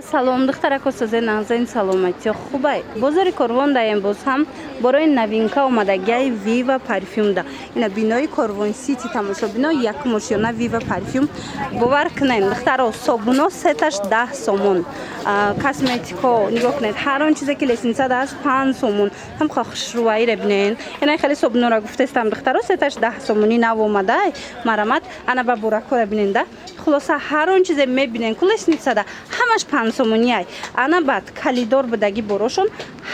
салом духтарако созен нағзаин саломати хубай бозори корвон даем боз ҳам барои новинка омадагиаи Viva парфюм да ина бинои корвон сити тамошобино як мошиёна Viva парфюм бовар кунед духтаро собуно сеташ 10 сомон косметико нигоҳ кунед ҳар он чизе ки лесница даст 5 сомон ҳам хушруваире бинен ина хеле собунора гуфтестам духтаро сеташ 10 сомони нав омадай марамат ана ба буракора биненда хулоса ҳар он чизе мебинен ку лесница да ҳамаш 5 сомониай ана бад калидор будаги борошон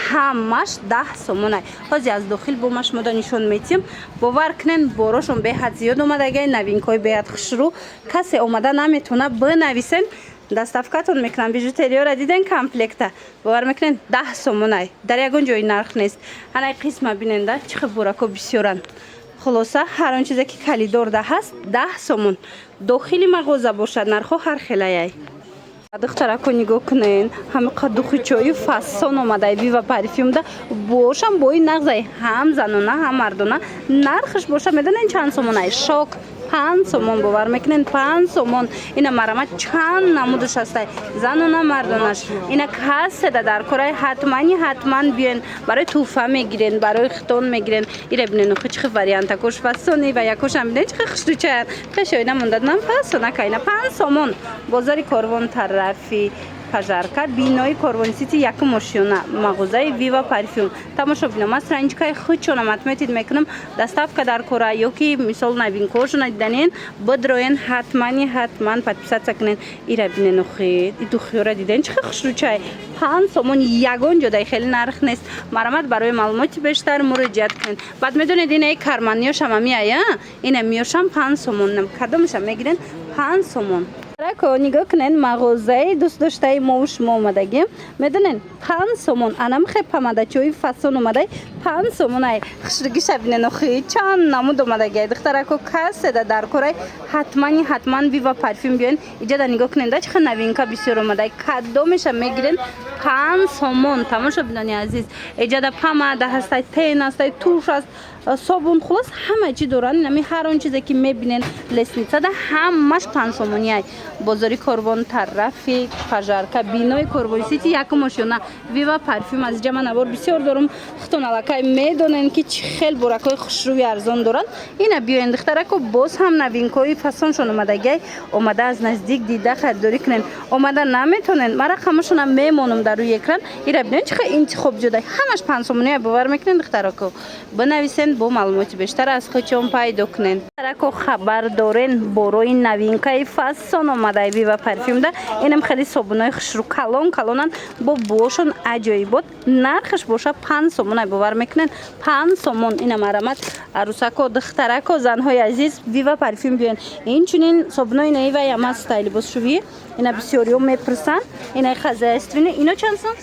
ҳамаш 10 сомонай ҳози аз дохил бомаш мода нишон метим бовар кунен борошон беҳад зиёд омадагиаи новинкои беҳад хушрӯ касе омада наметавона бинависен доставкатон мекунам бижутериёра диден комплекта бовар мекунен 10 сомонай дар ягон ҷои нарх нест ана қисма биненда чӣ хел бурако бисёранд хулоса ҳар он чизе ки калидорда ҳаст 10 сомон дохили мағоза бошад нархҳо ҳар хелаяй духтарако нигоҳ кунен ҳамиқа духи чои фасон омадаи Viva парфюмда бошам бои нағзаи ҳам занона ҳам мардона нархаш боша медонен чанд сомонай шок 5 сомон бовар мекунен 5 сомон ина марамат чанд намудаш ҳастай занона мардонаш ина каседа дар кораи ҳатман биёен барои туҳфа мегирен барои хитон мегирен ире бинен охи чихи вариантакош фасони ва якошам бинен чихи хушручаян хешоида мондаднам фасонакаина 5 сомон бозори корвон тарафи пажарка бинои корвон сити як мошиёна мағозаи Viva парфюм тамошо бинам аз ранҷикаи худшона матметид мекунам доставка дар кора ё ки мисол новинкошона диданен бидроен ҳатман подписатсия кунен ира бинен охи идухиёра диден чихи хушручай 5 сомон ягон ҷодаи хеле нарх нест марамат барои маълумоти бештар муроҷиат кунен баъд медонед инаи карманиёшам амияя ина миёшам 5 сомон кадомашам мегирен 5 сомон рако нигоҳ кунед мағозаи дӯст доштаи мову шумо омадагӣ медонен 5 сомон анам хе памадачои фасон омадай 5 сомонай хушругиша бинен охи чанд намуд омадагиай духтарако каседа дар кораи ҳатман Viva парфюм биёен иҷада нигоҳ куненда чихи новинка бисёр омадай кадомеша мегирен 5 сомон тамошо бинони азиз иҷада памада ҳастай тен ҳастай туш аст собун хулос ҳама чӣ доранд нами ҳар он чизе ки мебинен лесницада ҳамаш 5 сомониай бозори корвон тарафи пажарка бинои корвон сити як мошиёна Viva парфюм аз ҷама навор бисёр дорум хитон аллакай медонен ки чӣ хел буракои хушрӯви арзон доранд ина биёен духтарако боз ҳам новинкои фасоншон омадагиай омада аз наздик дида харидорӣ кунен омада наметонен ма рақамашонам мемонам дар рӯи экран ира бинен чихи интихоб ҷодай ҳамаш 5 сомониай бовар мекунен духтарако бинависен бо маълумоти бештар аз худшон пайдо кунен духтарако хабар дорен борои новинкаи фасон омадаи Viva парфюмда инам хеле собунои хушрӯ калонанд бо бошон аҷоибот нархаш боша 5 сомонай бовар мекунен 5 сомон ина марамат арусако духтарако занҳои азиз Viva парфюм биёен инчунин собунои наиваи ама стайли бозшувӣ ина бисёриҳо мепурсанд инаи хозяйственӣ ино чанд сом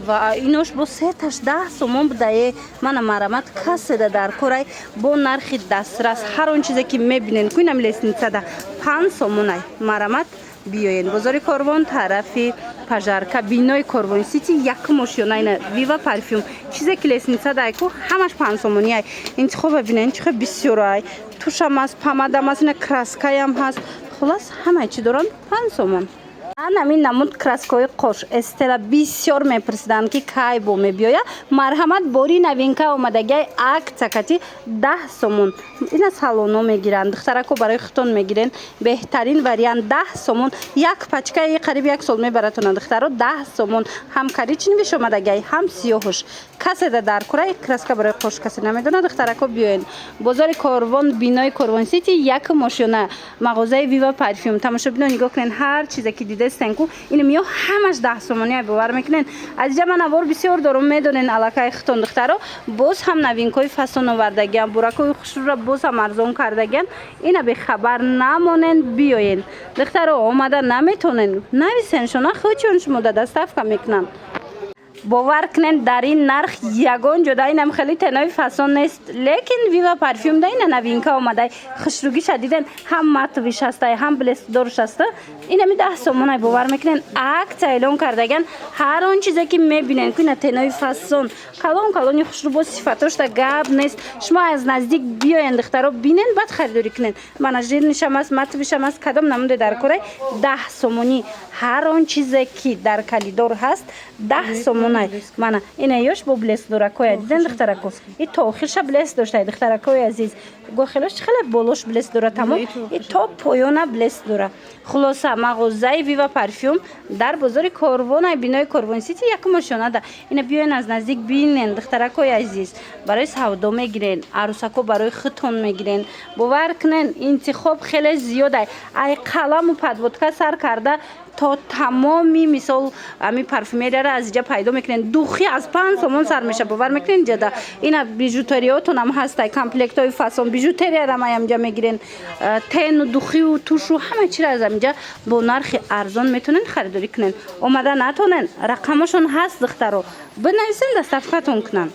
ва инош бо сеташ 10 сомон будае мана марамат каседа дар корай бо нархи дастрас ҳар он чизе ки мебинен ку инам лесницада 5 сомонай марамат биёен бозори корвон тарафи пажарка бинои корвон сити як мошиёна ина Viva парфюм чизе ки лесницадай ку ҳамаш 5 сомониай интихоба бинен чихи бисёрай тушам аст памадам аст ина краскаям ҳаст хулос ҳамаи чӣ доранд 5 сомон ҳамин намуд краскаҳои қош Estella бисёр мепурсиданд ки кай бо мебиёя марҳамат бори новинка омадагиаи акцакати 10 сомон ина салоно мегиранд духтарако барои хитон мегирен беҳтарин вариант 10 сомон як пачкаи қариб як сол мебаратона духтаро 10 сомон ҳам коричневиш омадагиаи ҳам сиёҳуш каседа дар кораи краска барои қош касе намедона духтарако биёен бозори корвон бинои корвон сити як мошиёна мағозаи Viva парфюм тамошобино нигоҳ кунен ҳар чизе ки дидестенку ина миё ҳамаш 10 сомониай бовар мекунен аз ҷама навор бисёр дорум медонен аллакай хитон духтаро боз ҳам новинкои фасон овардагиам буракои хушрӯра боз ҳам арзон кардагиан ина бехабар намонен биёен духтаро омада наметонен нависен шона худшон шумода доставка мекунанд бовар кунед дар ин нарх ягон ҷода инам хеле тенои фасон нест лекин вива парфюм да ина новинка омада хушругиша диден ҳам матовиш ҳаста ҳам блестдорш ҳаста инами 10 сомонай бовар мекунен акция эълон кардаган ҳар он чизе ки мебинен ки ина тенои фасон калон калони хушрубо сифатошда гап нест шумо аз наздик биёен духтаро бинен баъд харидорӣ кунен мана жирнишам аст матовишам аст кадом намуде дар корай 10 сомонӣ ҳар он чизе ки дар калидор ҳаст 10 сомонай мана ина ёш бо блестдоракоя диден духтарако и то охирша блест доштай духтаракои азиз гохелош хеле болош блест дора тамом и то поёна блест дора хулоса мағозаи вива парфюм дар бозори корвонай бинои корвон сити якум ошонада ина биёен аз наздик бинен духтаракои азиз барои савдо мегирен арӯсако барои хитон мегирен бовар кунен интихоб хеле зиёдай ай қаламу подводка сар карда то тамоми мисол ами парфюмерияро аз иҷа пайдо мекунен духи аз 5 сомон сар меша бовар мекунен ҷада ина бижутериётонам ҳастай комплектои фасон бижутериярам аямҷа мегирен тену духиу тушу ҳама чиро аз амҷа бо нархи арзон метонен харидорӣ кунен омада натонен рақамашон ҳаст духтаро бинависен доставкатон кунан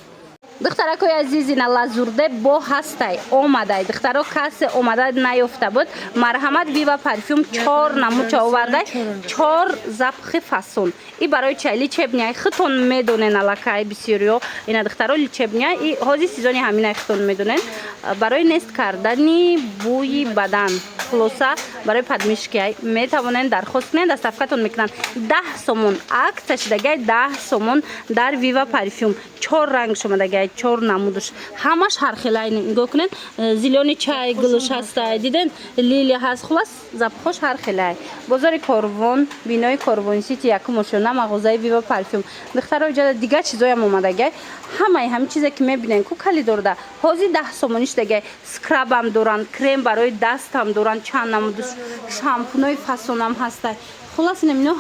духтаракои азиз ина лазурде бо ҳастай омадай духтаро касе омада наёфта буд марҳамат вива парфюм 4 намуд овардай 4 запахи фасон и барои чай личебняй хитон медонен алакай бисёриё ина духтаро личебняй и ҳози сезони ҳаминай хитон медонен барои нест кардани бӯи бадан хулоса барои падмишкиай метавонен дархост кунен доставкатон мекунанд 10 сомон акция шудагай 10 сомон дар вива парфюм 4 ранг шумадагай 4 намудуш ҳамаш ҳархелай нигоҳ кунен зелёни чай гулуш ҳастай диден лилия ҳаст хулас запахош ҳархелай бозори корвон бинои корвон сити якум ошона мағозаи вива парфюм духтаро ҷада дига чизоям омадагай ҳамаи ҳам чизе ки мебинен ку калидорда ҳози 10 сомониш дагай скрабам доранд крем барои дастам доранд чанд намудуш шампунои фасонам ҳастай хулас инамино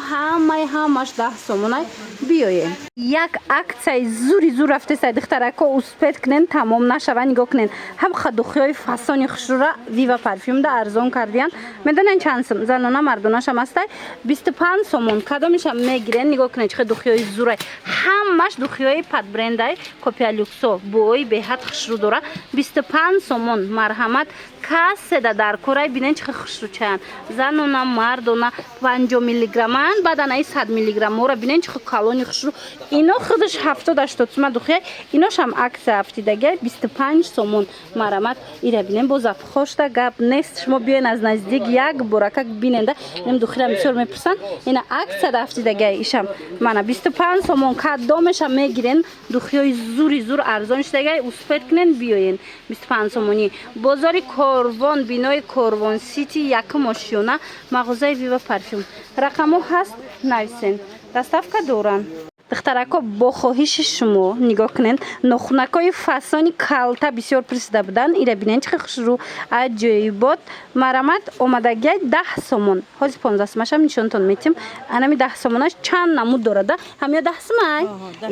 ҳамаш 10 сомонай биёем як аксияи зури зур рафтесай духтарако успед кунен тамом нашава нигоҳ кунен ҳам хадухиёи фасони хушрура вива парфюмда арзон кардиян медонен чанд сум занона мардонашам ҳастай 25 сомон кадомишам мегирен нигоҳ кунен чихе духиёи зурай ҳамаш духиёи падбрендай копия люксо бӯи беҳад хушру дора 25 сомон марҳамат каседа дар корай бинен чихе хушручаян занона мардона 50 миллиграмман баъдан 100 миллиграммора бинен чихе калони хушру ино худаш 70-80 сума духия иношам акция ҳафтидагай 25 сомон марҳамат ира бинен бо запахошда гап нест шумо биёен аз наздик як боракак биненда ин духира бисёр мепурсанд ина акция ҳафтидагай ишам мана 25 сомон кадомеша мегирен духиёи зури зур арзон шудагай успед кунен биёен 25 сомонӣ бозори корвон бинои корвон сити якум ошёна мағозаи вива парфюм рақамо ҳаст нависен доставка доранд духтарако бо хоҳиши шумо нигоҳ кунен нохунакои фасони калта бисёр пурсида буданд ира бинен чихе хушру аҷоибот марҳамат омадагай 10 сомон ҳози 15 сомашам нишонтон метим анами 10 сомонаш чанд намуд дорада ҳамё 10 сомай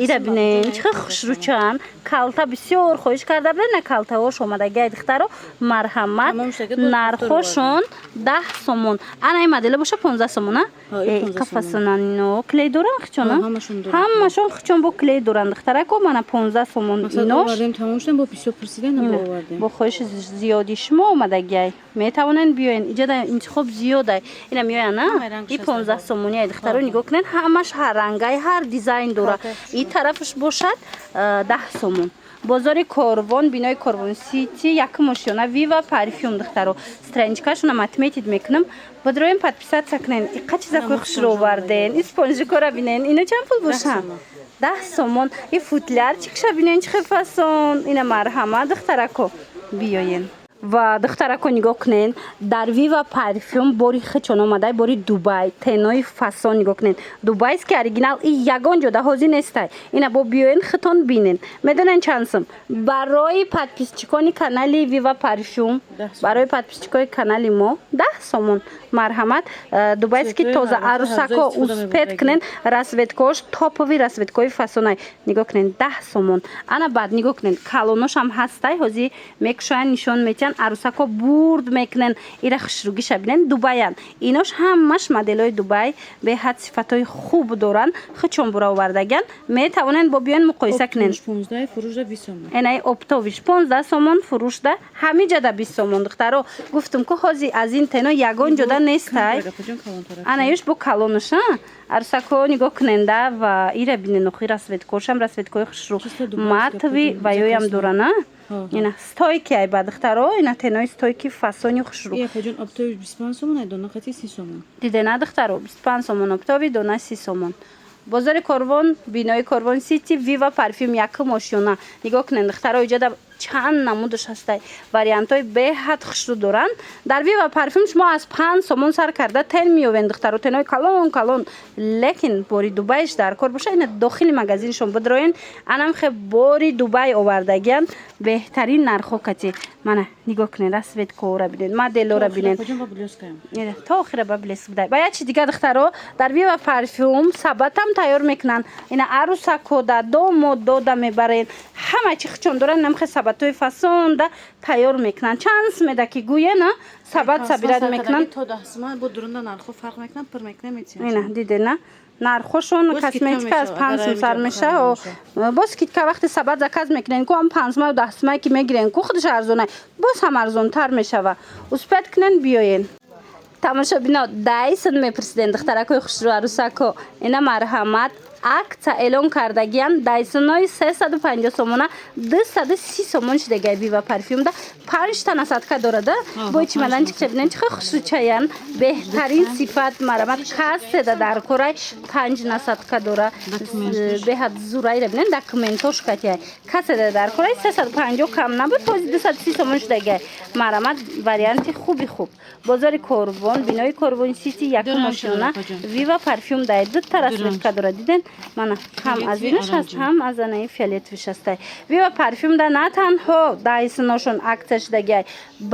ира бинен чихе хушручан калта бисёр хоҳиш карда буданд на калтаош омадагай духтаро марҳамат нархошон 10 сомон ана ин модела боша 15 сомона қафасонанино клей доранд хичона ҳамашон хичон бо клей доранд духтарако мана 15 сомон инош бо хоҳиши зиёди шумо омадагай метавонен биёен иҷада интихоб зиёдай ина миёяна и 15 сомонияй духтаро нигоҳ кунен ҳамаш ҳар рангай ҳар дизайн дора и тарафаш бошад 10 сомон бозори корвон бинои корвон сити якум ошёна вива парфюм духтаро страничкашонам отметид мекунам бодроем подписаться кунен иқа чизакои хушро оварден и спонжикора бинен ино чанд пул бошам 10 сомон и футлярчикша бинен чихе фасон ина марҳама духтарако биёен ва духтарако нигоҳ кунен дар вива парфюм бори хичон омадай бори дубай тенои фасон нигоҳ кунен дубайски оригинал и ягон ҷода ҳози нестай ина бо биёен хитон бинен медонен чанд сум барои подписчикони канали вива парфюм барои подписчикони канали мо 10 сомон марҳамат дубайски тоза арӯсако успед кунен расветкош топови расветкои фасонай нигоҳ кунен 10 сомон ана баъд нигоҳ кунен калоношам ҳастай ҳози мекушоян нишон метиҳанд кардаган арусако бурд мекунен ира хушругиша бинен дубаян инош ҳамаш моделҳои дубай беҳад сифатҳои хуб доранд хичон буравардаган метавонен бо биён муқоиса кунен 15 фурӯшда 20 сомон энаи оптовиш 15 сомон фурӯшда ҳамиҷада 20 сомон духтаро гуфтум ки ҳози аз ин тено ягон ҷода нестай анаёш бо калоныша арусако нигоҳ куненда ва ира бинен охи расветкошам расветкои хушру матви ва ёям дорана ина стойки айба духтаро ина тенои стойки фасони хушру япаҷон оптови 25 сомон ай дона қати 30 сомон дидена духтаро 25 сомон оптови дона 30 сомон бозори корвон бинои корвон сити вива парфюм якум ошёна нигоҳ кунен духтаро иҷода чанд намудаш ҳастай вариантҳои беҳад хушру доранд дар вива парфюм шумо аз 5 сомон сар карда тен меёвен духтаро тенои калон калон лекин бори дубайш дар кор боша ина дохили магазиншон бидроен анам хе бори дубай овардагиан беҳтарин нархо кати мана нигоҳ кунен расветкора бинен моделора бинен то охира ба блеск будай ба ячи дига духтаро дар вива парфюм сабатам тайёр мекунанд ина арусакода домод дода мебарен ҳама чи хичон доранд намхе сабатҳои фасонда тайёр мекунанд чанд смеда ки гӯена сабат сабират мекунанд ина дидена нархошон косметика аз 5 сум сар меша бо скидка вақти сабат заказ мекунен ку ам 5 сум 10 сум ки мегирен ку худаш арзонай боз ҳам арзонтар мешава успет кунен биёен тамошобино дайсон мепурсиден духтаракои хушрӯ арусако ина марҳамат акция эълон кардагиан дайсонои 350 сомона 230 сомон шудагай вива парфюмда 5 та насадка дорада бо чимаданчикча бинен чихо хушрӯчаян беҳтарин сифат марҳамат касседа дар корай 5 насадка дора беҳад зурайра бинен документош катяй касседа дар корай 350 кам набуд бози 230 сомон шудагай марҳамат варианти хуби хуб бозори корвон бинои корвон сити якум ошёна вива парфюм дай дута расметка дора диден мана ҳам аз инаш ҳаст ҳам аз анаи фиолетовиш ҳастай вива парфюмда на танҳо дайсоношон акция шудагиай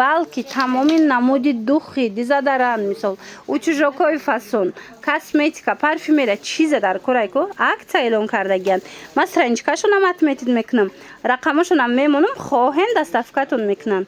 балки тамоми намуди духи дизадаран мисол учужокои фасон косметика парфюмерия чизе дар корайко акция эълон кардагианд ман страничкашонам отметид мекунам рақамашонам мемонам хоҳен доставкатон мекунанд